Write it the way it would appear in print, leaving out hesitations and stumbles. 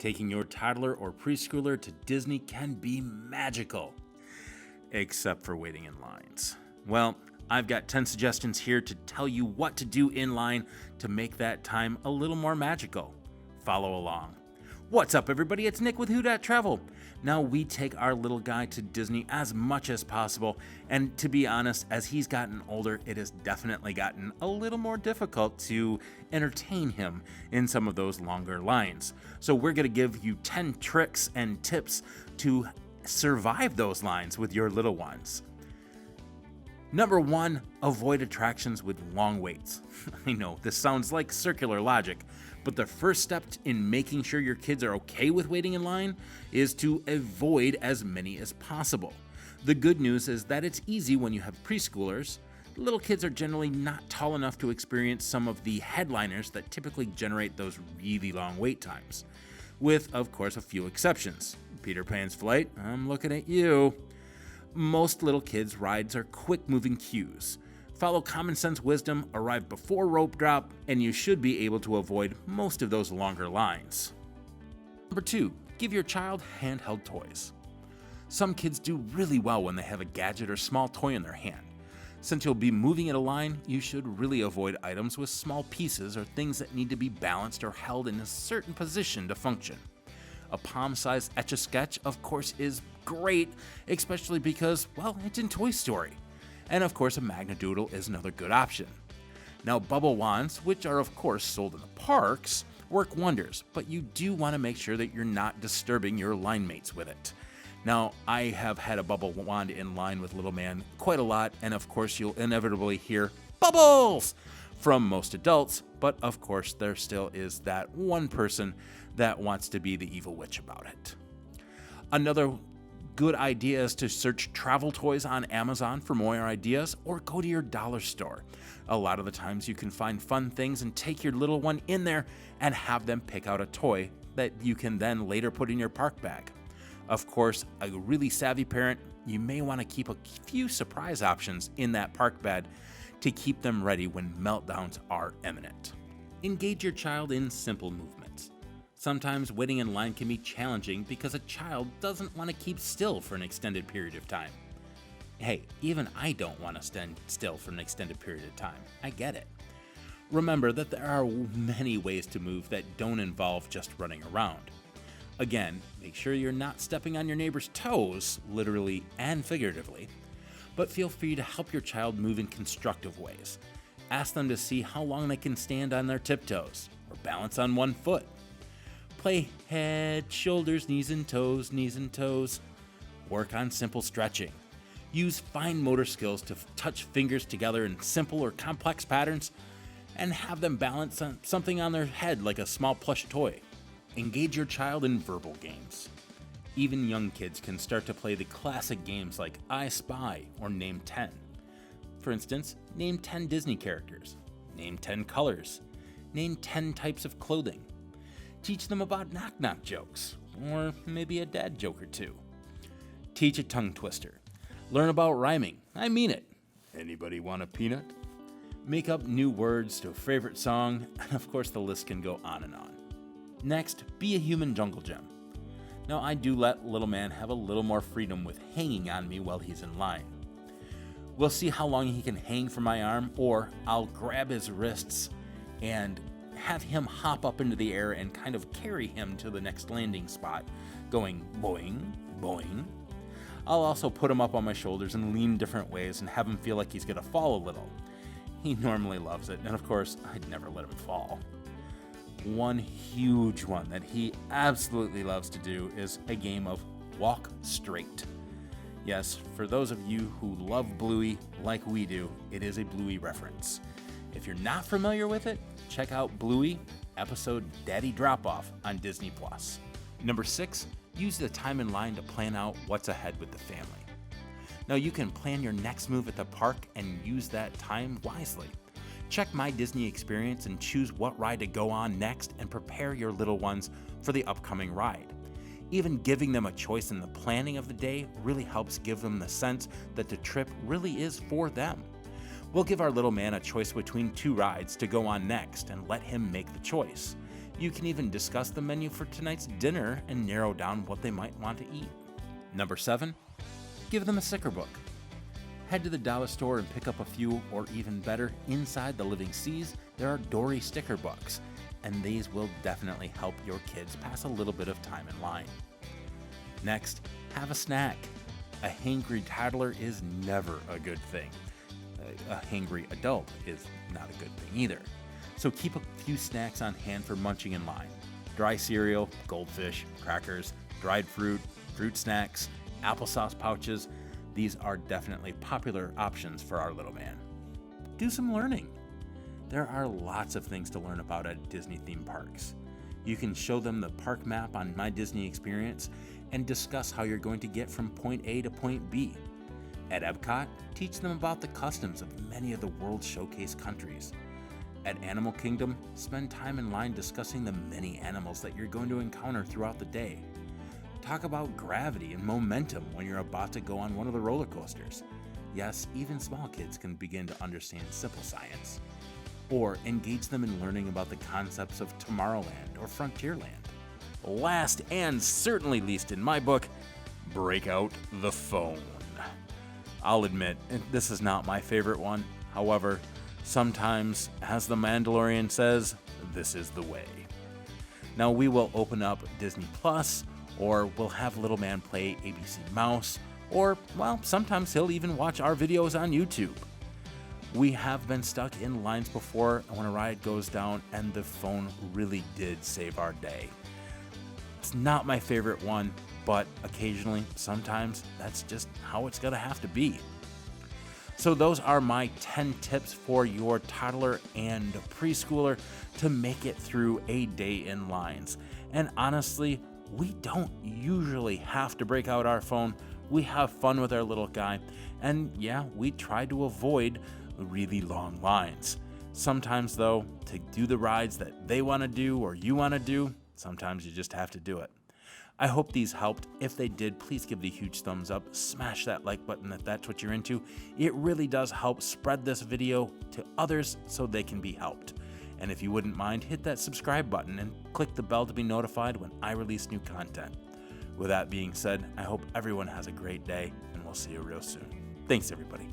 Taking your toddler or preschooler to Disney can be magical, except for waiting in lines. Well, I've got 10 suggestions here to tell you what to do in line to make that time a little more magical. Follow along. What's up, everybody? It's Nick with Who Dat Travel. Now, we take our little guy to Disney as much as possible, and to be honest, as he's gotten older, it has definitely gotten a little more difficult to entertain him in some of those longer lines. So we're going to give you 10 tricks and tips to survive those lines with your little ones. Number 1, avoid attractions with long waits. I know, this sounds like circular logic, but the first step in making sure your kids are okay with waiting in line is to avoid as many as possible. The good news is that it's easy when you have preschoolers. Little kids are generally not tall enough to experience some of the headliners that typically generate those really long wait times, with, of course, a few exceptions. Peter Pan's Flight, I'm looking at you. Most little kids' rides are quick-moving queues. Follow common sense wisdom, arrive before rope drop, and you should be able to avoid most of those longer lines. Number 2, give your child handheld toys. Some kids do really well when they have a gadget or small toy in their hand. Since you'll be moving in a line, you should really avoid items with small pieces or things that need to be balanced or held in a certain position to function. A palm-sized Etch-a-Sketch, of course, is great, especially because, well, it's in Toy Story. And of course, a Magnadoodle is another good option. Now, bubble wands, which are of course sold in the parks, work wonders, but you do want to make sure that you're not disturbing your line mates with it. Now, I have had a bubble wand in line with little man quite a lot, and of course you'll inevitably hear bubbles from most adults, but of course there still is that one person that wants to be the evil witch about it. Another good idea is to search travel toys on Amazon for more ideas, or go to your dollar store. A lot of the times you can find fun things and take your little one in there and have them pick out a toy that you can then later put in your park bag. Of course, a really savvy parent, you may want to keep a few surprise options in that park bed to keep them ready when meltdowns are imminent. Engage your child in simple movements. Sometimes waiting in line can be challenging because a child doesn't want to keep still for an extended period of time. Hey, even I don't want to stand still for an extended period of time. I get it. Remember that there are many ways to move that don't involve just running around. Again, make sure you're not stepping on your neighbor's toes, literally and figuratively, but feel free to help your child move in constructive ways. Ask them to see how long they can stand on their tiptoes or balance on one foot. Play head, shoulders, knees and toes, knees and toes. Work on simple stretching. Use fine motor skills to touch fingers together in simple or complex patterns and have them balance on something on their head like a small plush toy. Engage your child in verbal games. Even young kids can start to play the classic games like I Spy or Name 10. For instance, name 10 Disney characters. Name 10 colors. Name 10 types of clothing. Teach them about knock-knock jokes, or maybe a dad joke or two. Teach a tongue twister. Learn about rhyming. I mean it. Anybody want a peanut? Make up new words to a favorite song, and of course the list can go on and on. Next, be a human jungle gem. Now, I do let little man have a little more freedom with hanging on me while he's in line. We'll see how long he can hang from my arm, or I'll grab his wrists and have him hop up into the air and kind of carry him to the next landing spot, going boing, boing. I'll also put him up on my shoulders and lean different ways and have him feel like he's gonna fall a little. He normally loves it, and of course, I'd never let him fall. One huge one that he absolutely loves to do is a game of walk straight. Yes, for those of you who love Bluey like we do, it is a Bluey reference. If you're not familiar with it, check out Bluey, episode Daddy Drop-Off on Disney+. Number 6, use the time in line to plan out what's ahead with the family. Now, you can plan your next move at the park and use that time wisely. Check My Disney Experience and choose what ride to go on next and prepare your little ones for the upcoming ride. Even giving them a choice in the planning of the day really helps give them the sense that the trip really is for them. We'll give our little man a choice between 2 rides to go on next and let him make the choice. You can even discuss the menu for tonight's dinner and narrow down what they might want to eat. Number 7, give them a sticker book. Head to the dollar store and pick up a few, or even better, inside the Living Seas, there are Dory sticker books, and these will definitely help your kids pass a little bit of time in line. Next, have a snack. A hangry toddler is never a good thing. A hangry adult is not a good thing either. So keep a few snacks on hand for munching in line. Dry cereal, goldfish, crackers, dried fruit, fruit snacks, applesauce pouches. These are definitely popular options for our little man. Do some learning. There are lots of things to learn about at Disney theme parks. You can show them the park map on My Disney Experience and discuss how you're going to get from point A to point B. At Epcot, teach them about the customs of many of the world's showcase countries. At Animal Kingdom, spend time in line discussing the many animals that you're going to encounter throughout the day. Talk about gravity and momentum when you're about to go on one of the roller coasters. Yes, even small kids can begin to understand simple science. Or engage them in learning about the concepts of Tomorrowland or Frontierland. Last and certainly least in my book, break out the phone. I'll admit, this is not my favorite one. However, sometimes, as the Mandalorian says, this is the way. Now we will open up Disney Plus, or we'll have little man play ABC Mouse, or, well, sometimes he'll even watch our videos on YouTube. We have been stuck in lines before when a ride goes down, and the phone really did save our day. It's not my favorite one, but occasionally, sometimes, that's just how it's gonna have to be. So those are my 10 tips for your toddler and preschooler to make it through a day in lines. And honestly, we don't usually have to break out our phone. We have fun with our little guy. And yeah, we try to avoid really long lines. Sometimes though, to do the rides that they want to do or you want to do, sometimes you just have to do it. I hope these helped. If they did, please give the huge thumbs up. Smash that like button if that's what you're into. It really does help spread this video to others so they can be helped. And if you wouldn't mind, hit that subscribe button and click the bell to be notified when I release new content. With that being said, I hope everyone has a great day, and we'll see you real soon. Thanks, everybody.